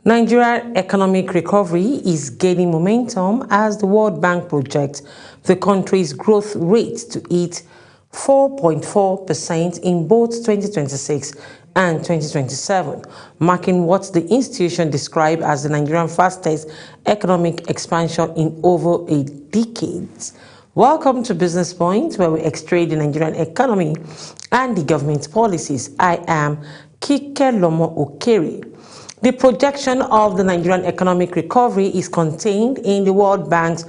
Nigerian economic recovery is gaining momentum as the World Bank projects the country's growth rate to hit 4.4% in both 2026 and 2027, marking what the institution described as the Nigerian fastest economic expansion in over a decade. Welcome to Business Point, where we extray the Nigerian economy and the government policies. I am Kike Lomo Okere. The projection of the Nigerian economic recovery is contained in the World Bank's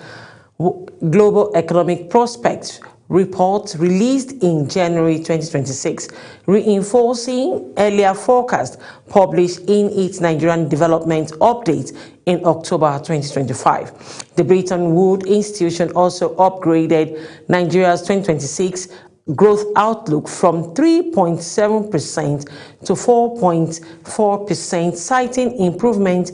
Global Economic Prospects report released in January 2026, reinforcing earlier forecasts published in its Nigerian Development Update in October 2025. The Bretton Woods Institution also upgraded Nigeria's 2026 growth outlook from 3.7% to 4.4%, citing improvement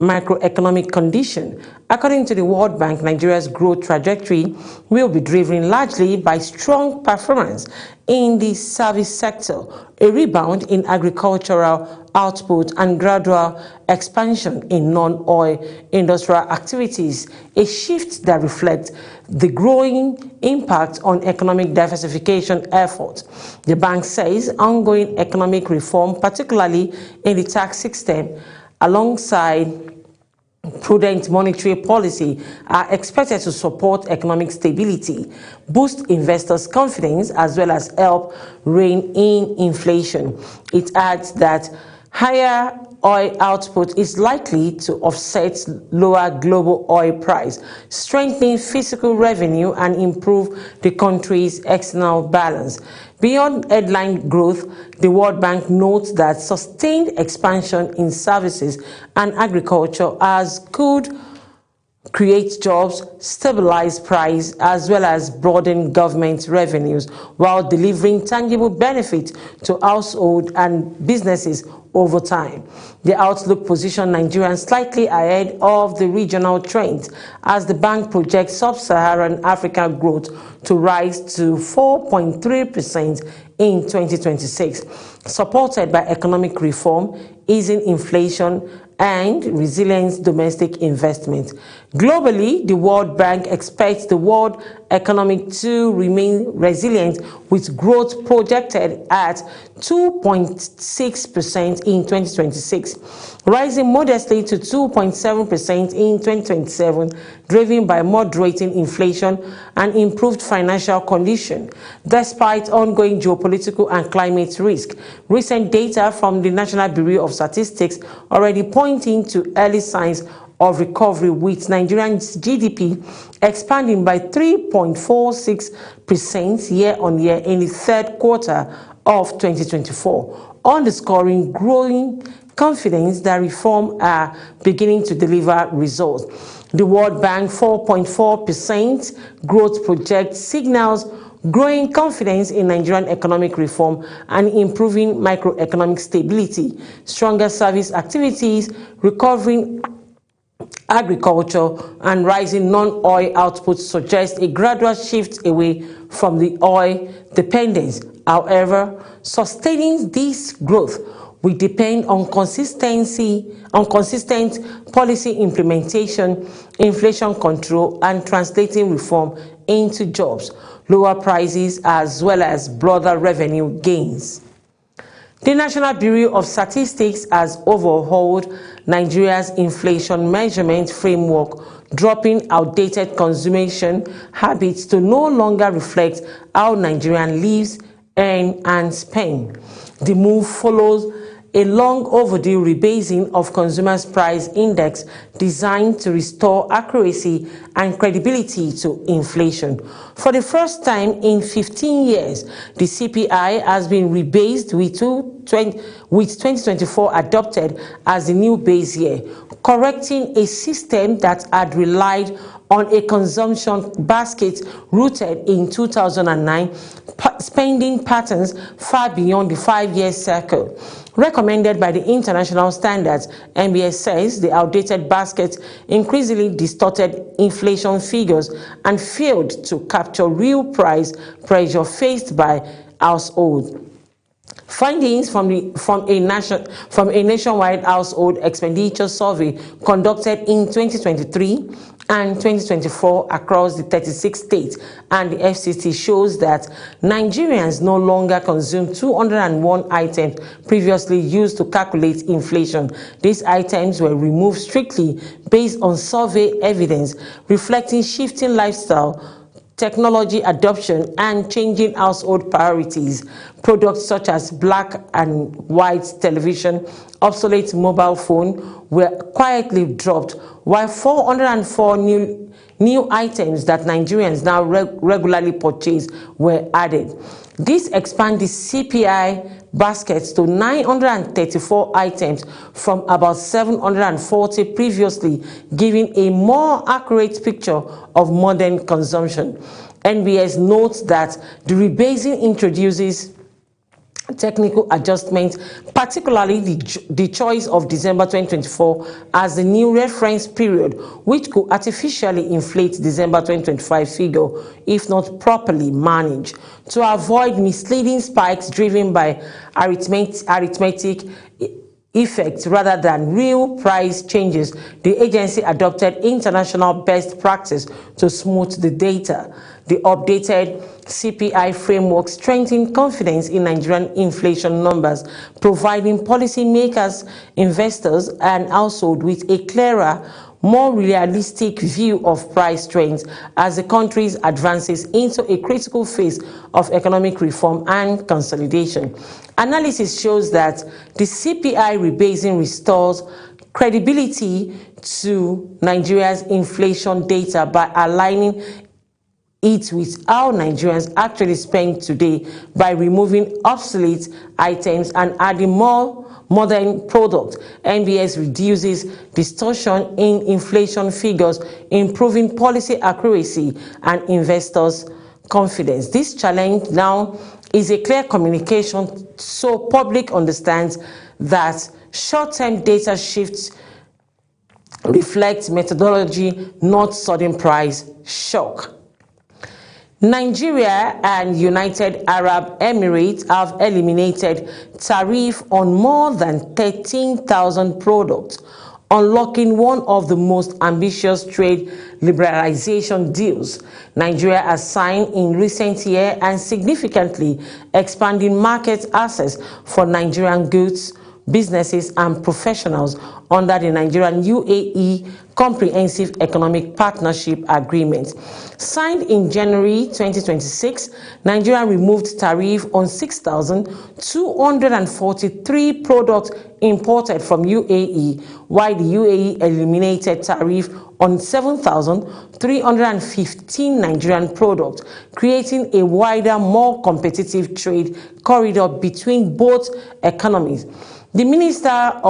macroeconomic condition. According to the World Bank, Nigeria's growth trajectory will be driven largely by strong performance in the service sector, a rebound in agricultural output, and gradual expansion in non-oil industrial activities, a shift that reflects the growing impact on economic diversification efforts. The bank says ongoing economic reform, particularly in the tax system, alongside prudent monetary policy, are expected to support economic stability, boost investors' confidence, as well as help rein in inflation. It adds that higher oil output is likely to offset lower global oil price, strengthen fiscal revenue, and improve the country's external balance. Beyond headline growth, the World Bank notes that sustained expansion in services and agriculture could create jobs, stabilize price, as well as broaden government revenues, while delivering tangible benefits to households and businesses over time. The outlook positions Nigeria slightly ahead of the regional trends as the bank projects sub-Saharan Africa growth to rise to 4.3% in 2026, supported by economic reform, easing inflation, and resilient domestic investment. Globally, the World Bank expects the world economy to remain resilient, with growth projected at 2.6% in 2026, rising modestly to 2.7% in 2027, driven by moderating inflation and improved financial condition. Despite ongoing geopolitical and climate risk, recent data from the National Bureau of Statistics already pointing to early signs of recovery, with Nigeria's GDP expanding by 3.46% year-on-year in the third quarter of 2024, underscoring growing confidence that reforms are beginning to deliver results. The World Bank 4.4% growth project signals growing confidence in Nigerian economic reform and improving macroeconomic stability. Stronger service activities, recovering agriculture, and rising non-oil output suggest a gradual shift away from the oil dependence. However, sustaining this growth will depend on consistent policy implementation, inflation control, and translating reform into jobs, lower prices, as well as broader revenue gains. The National Bureau of Statistics has overhauled Nigeria's inflation measurement framework, dropping outdated consumption habits to no longer reflect how Nigerians live, earn, and spend. The move follows a long overdue rebasing of Consumers' Price Index designed to restore accuracy and credibility to inflation. For the first time in 15 years, the CPI has been rebased with 2024 adopted as the new base year, correcting a system that had relied on a consumption basket rooted in 2009 spending patterns far beyond the 5-year cycle. Recommended by the international standards, NBS says the outdated basket increasingly distorted inflation figures and failed to capture real price pressure faced by households. Findings from a nationwide household expenditure survey conducted in 2023 and 2024 across the 36 states and the FCT shows that Nigerians no longer consume 201 items previously used to calculate inflation. These items were removed strictly based on survey evidence reflecting shifting lifestyle, technology adoption, and changing household priorities. Products such as black and white television, obsolete mobile phone were quietly dropped, while 404 new items that Nigerians now regularly purchase were added. This expands the CPI baskets to 934 items from about 740 previously, giving a more accurate picture of modern consumption. NBS notes that the rebasing introduces technical adjustments, particularly the choice of December 2024 as the new reference period, which could artificially inflate December 2025 figure if not properly managed. To avoid misleading spikes driven by arithmetic effects rather than real price changes, the agency adopted international best practice to smooth the data. The updated CPI framework strengthened confidence in Nigerian inflation numbers, providing policymakers, investors, and households with a clearer, more realistic view of price trends as the country advances into a critical phase of economic reform and consolidation. Analysis shows that the CPI rebasing restores credibility to Nigeria's inflation data by aligning it with how Nigerians actually spend today by removing obsolete items and adding more modern products. NBS reduces distortion in inflation figures, improving policy accuracy and investors' confidence. This challenge now is a clear communication so public understands that short-term data shifts reflect methodology, not sudden price shock. Nigeria and United Arab Emirates have eliminated tariff on more than 13,000 products, unlocking one of the most ambitious trade liberalization deals Nigeria has signed in recent years and significantly expanding market access for Nigerian goods, businesses, and professionals under the Nigerian-UAE Comprehensive Economic Partnership Agreement. Signed in January 2026, Nigeria removed tariff on 6,243 products imported from UAE, while the UAE eliminated tariff on 7,315 Nigerian products, creating a wider, more competitive trade corridor between both economies. The Minister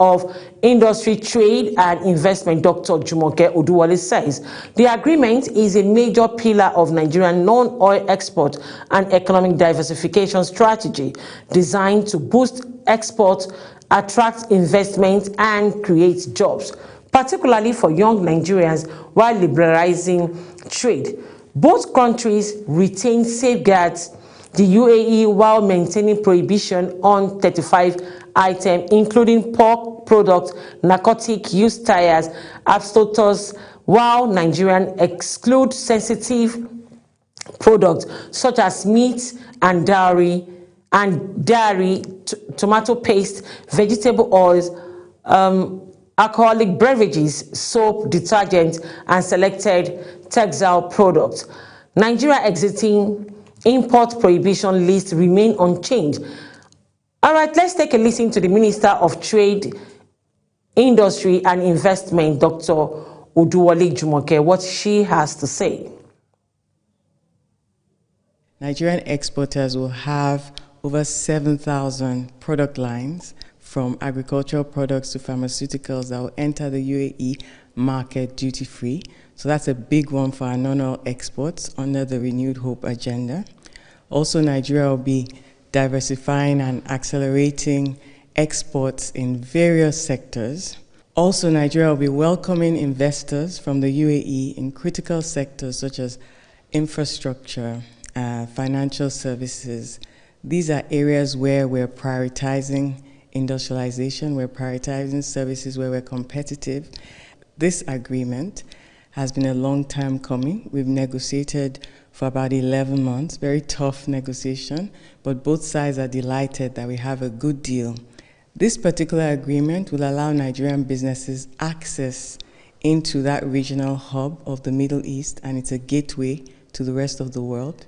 of Industry, Trade and Investment, Dr. Jumoke Oduwole, says the agreement is a major pillar of Nigerian non-oil export and economic diversification strategy designed to boost exports, attract investment, and create jobs, particularly for young Nigerians, while liberalizing trade. Both countries retain safeguards the UAE while maintaining prohibition on 35 items, including pork products, narcotic use tires, asbestos, while Nigerian exclude sensitive products such as meat and dairy, tomato paste, vegetable oils, alcoholic beverages, soap, detergent, and selected textile products. Nigeria exiting import prohibition list remain unchanged. All right, let's take a listen to the Minister of Trade, Industry and Investment, Dr. Oduwole Jumoke, what she has to say. Nigerian exporters will have over 7,000 product lines from agricultural products to pharmaceuticals that will enter the UAE market duty-free. So that's a big one for our non-oil exports under the Renewed Hope agenda. Also, Nigeria will be diversifying and accelerating exports in various sectors. Also, Nigeria will be welcoming investors from the UAE in critical sectors such as infrastructure, financial services, These are areas where we're prioritizing industrialization, we're prioritizing services where we're competitive. This agreement has been a long time coming. We've negotiated for about 11 months, very tough negotiation, but both sides are delighted that we have a good deal. This particular agreement will allow Nigerian businesses access into that regional hub of the Middle East, and it's a gateway to the rest of the world.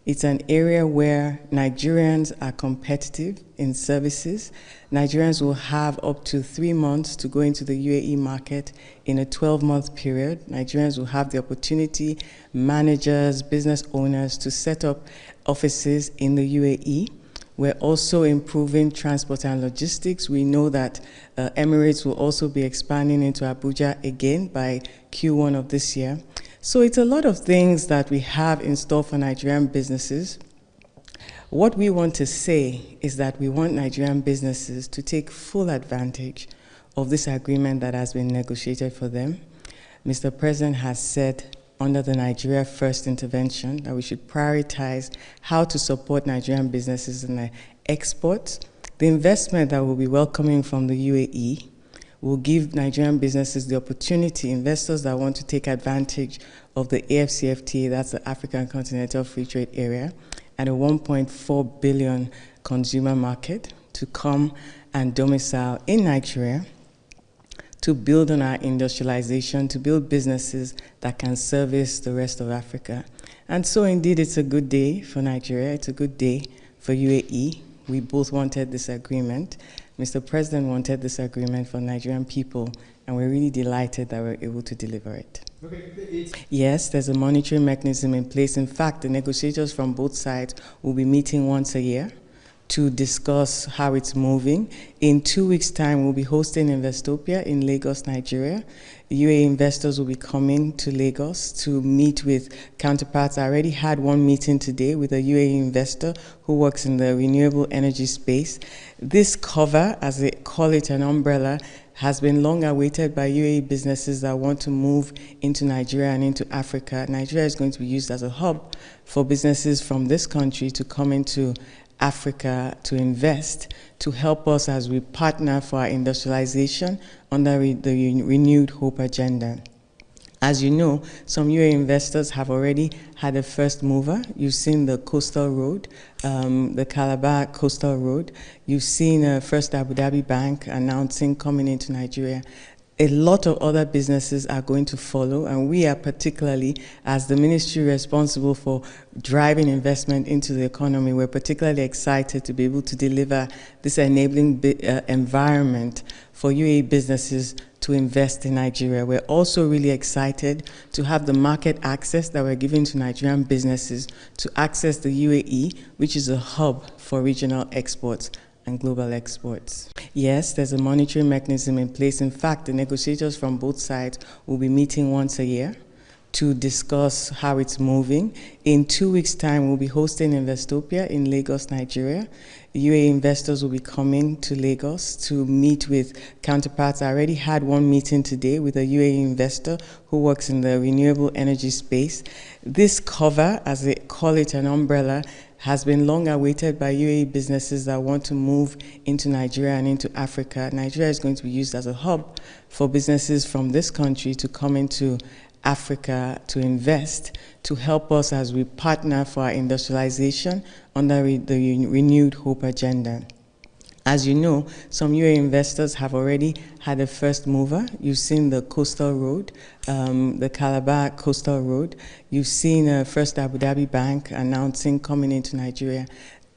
It's an area where Nigerians are competitive in services. Nigerians will have up to 3 months to go into the UAE market in a 12-month period. Nigerians will have the opportunity, managers, business owners, to set up offices in the UAE. We're also improving transport and logistics. We know that Emirates will also be expanding into Abuja again by Q1 of this year. So it's a lot of things that we have in store for Nigerian businesses. What we want to say is that we want Nigerian businesses to take full advantage of this agreement that has been negotiated for them. Mr. President has said under the Nigeria First intervention that we should prioritize how to support Nigerian businesses in their exports. The investment that we'll be welcoming from the UAE will give Nigerian businesses the opportunity, investors that want to take advantage of the AfCFTA, that's the African Continental Free Trade Area, and a 1.4 billion consumer market, to come and domicile in Nigeria to build on our industrialization, to build businesses that can service the rest of Africa. And so indeed, it's a good day for Nigeria, it's a good day for UAE. We both wanted this agreement. Mr. President wanted this agreement for Nigerian people, and we're really delighted that we're able to deliver it. Okay. Yes, there's a monitoring mechanism in place. In fact, the negotiators from both sides will be meeting once a year to discuss how it's moving. In 2 weeks' time, we'll be hosting Investopia in Lagos, Nigeria. UAE investors will be coming to Lagos to meet with counterparts. I already had one meeting today with a UAE investor who works in the renewable energy space. This cover, as they call it, an umbrella, has been long awaited by UAE businesses that want to move into Nigeria and into Africa. Nigeria is going to be used as a hub for businesses from this country to come into Africa to invest, to help us as we partner for our industrialization under the Renewed Hope agenda. As you know, some UAE investors have already had a first mover. You've seen the Coastal Road, the Calabar Coastal Road. You've seen First Abu Dhabi Bank announcing coming into Nigeria. A lot of other businesses are going to follow, and we are particularly, as the ministry responsible for driving investment into the economy, we're particularly excited to be able to deliver this enabling environment for UAE businesses to invest in Nigeria. We're also really excited to have the market access that we're giving to Nigerian businesses to access the UAE, which is a hub for regional exports and global exports. Yes, there's a monitoring mechanism in place. In fact, the negotiators from both sides will be meeting once a year to discuss how it's moving. In 2 weeks' time, we'll be hosting Investopia in Lagos, Nigeria. UAE investors will be coming to Lagos to meet with counterparts. I already had one meeting today with a UAE investor who works in the renewable energy space. This cover, as they call it, an umbrella, has been long awaited by UAE businesses that want to move into Nigeria and into Africa. Nigeria is going to be used as a hub for businesses from this country to come into Africa to invest, to help us as we partner for our industrialization under the Renewed Hope agenda. As you know, some UAE investors have already had a first mover. You've seen the Coastal Road, the Calabar Coastal Road. You've seen First Abu Dhabi Bank announcing coming into Nigeria.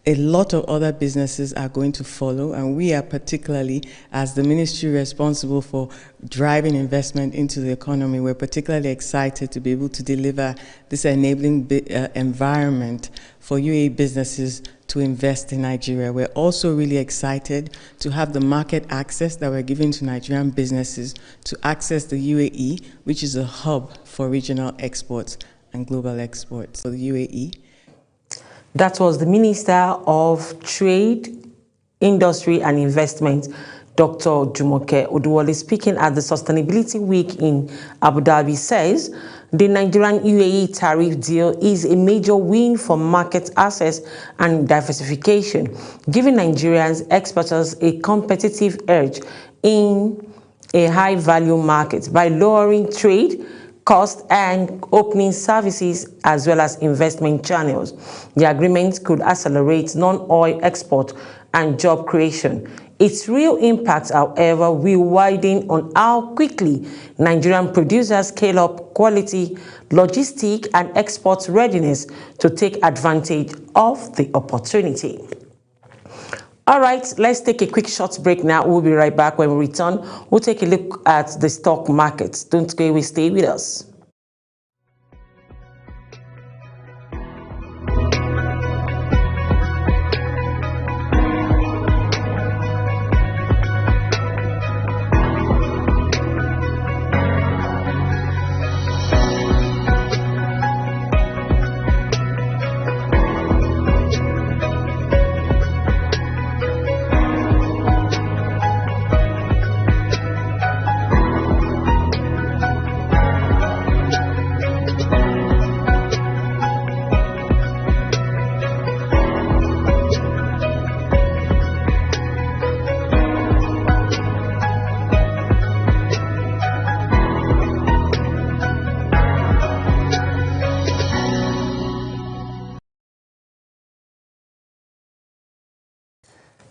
A lot of other businesses are going to follow, and we are particularly, as the ministry responsible for driving investment into the economy, we're particularly excited to be able to deliver this enabling environment for UAE businesses to invest in Nigeria. We're also really excited to have the market access that we're giving to Nigerian businesses to access the UAE, which is a hub for regional exports and global exports. So the UAE. That was the Minister of Trade, Industry and Investment, Dr. Jumoke Oduwole, speaking at the Sustainability Week in Abu Dhabi, says the Nigerian UAE tariff deal is a major win for market access and diversification, giving Nigerians exporters a competitive edge in a high-value market by lowering trade cost and opening services as well as investment channels. The agreement could accelerate non-oil export and job creation. Its real impact, however, will widen on how quickly Nigerian producers scale up quality, logistic, and export readiness to take advantage of the opportunity. All right, let's take a quick short break now. We'll be right back. When we return, we'll take a look at the stock markets. Don't go away, stay with us.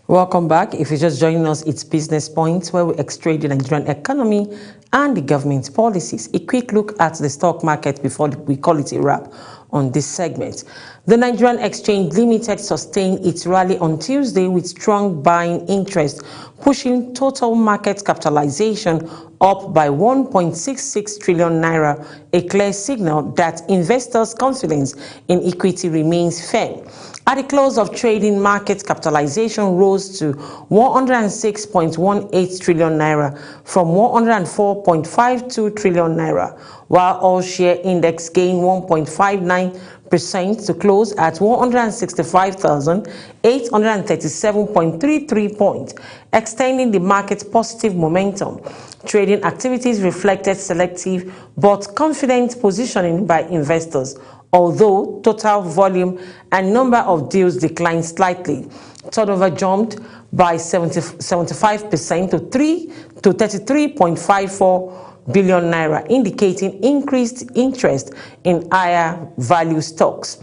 Welcome back. If you're just joining us, it's Business Points, where we extract the Nigerian economy and the government policies. A quick look at the stock market before we call it a wrap on this segment. The Nigerian Exchange Limited sustained its rally on Tuesday with strong buying interest, pushing total market capitalization up by 1.66 trillion naira, a clear signal that investors' confidence in equity remains firm. At the close of trading, market capitalization rose to 106.18 trillion naira from 104.52 trillion naira, while all share index gained 1.59% to close at 165,837.33 points, extending the market's positive momentum. Trading activities reflected selective but confident positioning by investors, although total volume and number of deals declined slightly. Turnover jumped by 75% to 33.54 billion naira, indicating increased interest in higher value stocks.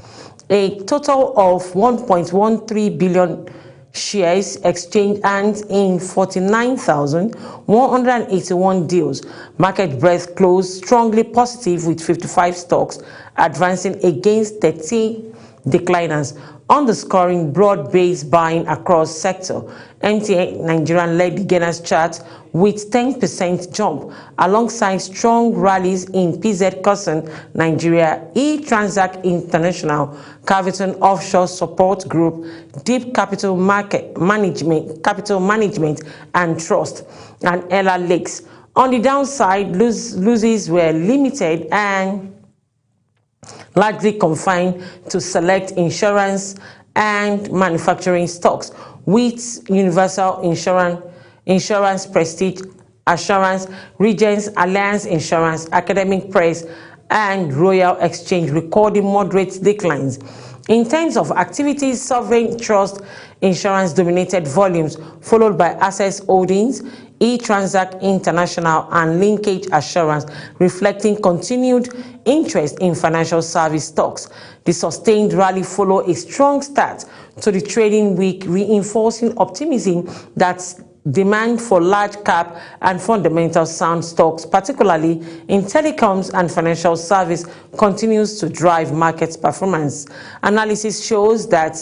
A total of 1.13 billion shares exchanged hands in 49,181 deals. Market breadth closed strongly positive with 55 stocks advancing against 13 decliners, underscoring broad-based buying across sector. MTN Nigeria led the gainers chart with 10% jump, alongside strong rallies in PZ Cusson Nigeria, eTransact International, Caviton Offshore Support Group, Deep Capital Management and Trust, and Ella Lakes. On the downside, losses were limited and largely confined to select insurance and manufacturing stocks, with Universal Insurance, Prestige Assurance, Regents, Alliance Insurance, Academic Press, and Royal Exchange recording moderate declines. In terms of activities, Sovereign Trust Insurance dominated volumes, followed by Access Holdings, eTransact International, and Linkage Assurance, reflecting continued interest in financial service stocks. The sustained rally followed a strong start to the trading week, reinforcing optimism that demand for large cap and fundamental sound stocks, particularly in telecoms and financial service, continues to drive market performance. Analysis shows that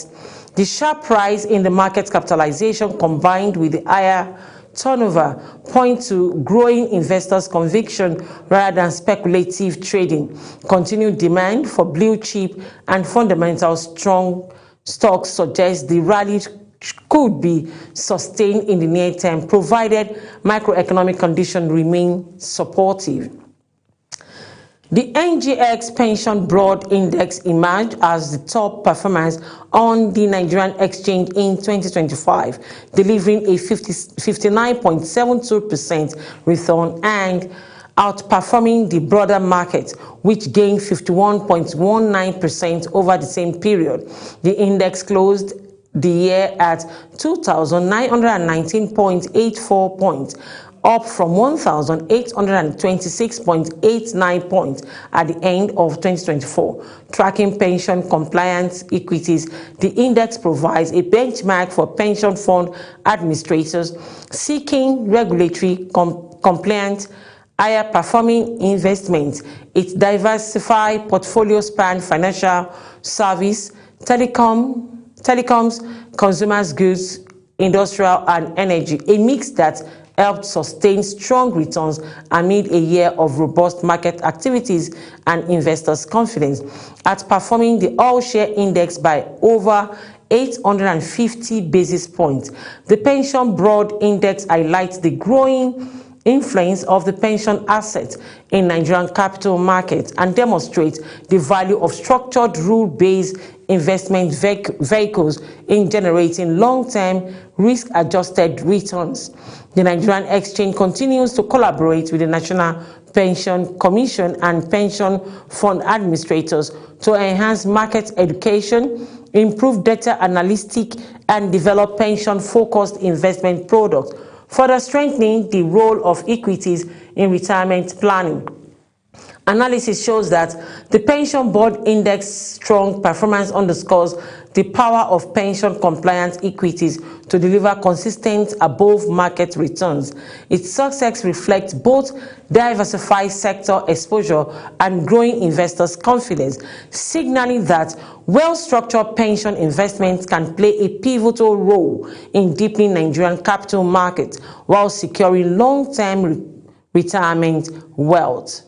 the sharp rise in the market capitalization combined with the higher turnover point to growing investors' conviction rather than speculative trading. Continued demand for blue chip and fundamental strong stocks suggests the rally could be sustained in the near term, provided macroeconomic conditions remain supportive. The NGX Pension Broad Index emerged as the top performance on the Nigerian exchange in 2025, delivering a 59.72% return and outperforming the broader market, which gained 51.19% over the same period. The index closed the year at 2,919.84 points, up from 1,826.89 points at the end of 2024. Tracking pension compliance equities, the index provides a benchmark for pension fund administrators seeking regulatory compliance, higher performing investments. Its diversified portfolio span financial service, telecoms, consumer goods, industrial and energy, a mix that helped sustain strong returns amid a year of robust market activities and investors' confidence, outperforming the all-share index by over 850 basis points. The Pension Broad Index highlights the growing influence of the pension asset in Nigerian capital markets and demonstrates the value of structured rule-based investment vehicles in generating long-term risk-adjusted returns. The Nigerian Exchange continues to collaborate with the National Pension Commission and pension fund administrators to enhance market education, improve data analytics, and develop pension-focused investment products, further strengthening the role of equities in retirement planning. Analysis shows that the Pension Board Index strong performance underscores the power of pension compliance equities to deliver consistent above-market returns. Its success reflects both diversified sector exposure and growing investors' confidence, signaling that well-structured pension investments can play a pivotal role in deepening Nigerian capital markets while securing long-term retirement wealth.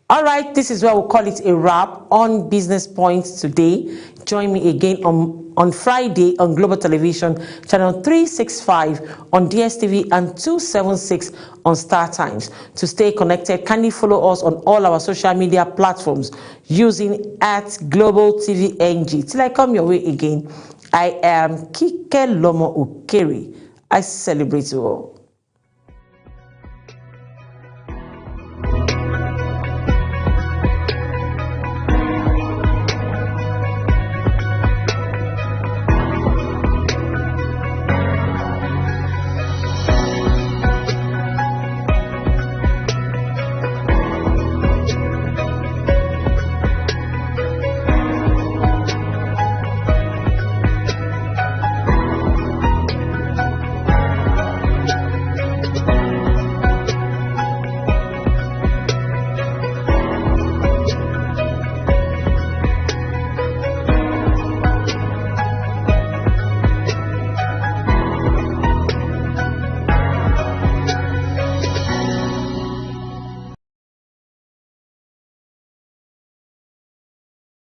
All right, this is where we'll call it a wrap on Business Points today. Join me again on Friday on Global Television, channel 365 on DSTV and 276 on Star Times. To stay connected, kindly follow us on all our social media platforms using @GlobalTVNG. Till I come your way again, I am Kike Lomo Okeri. I celebrate you all.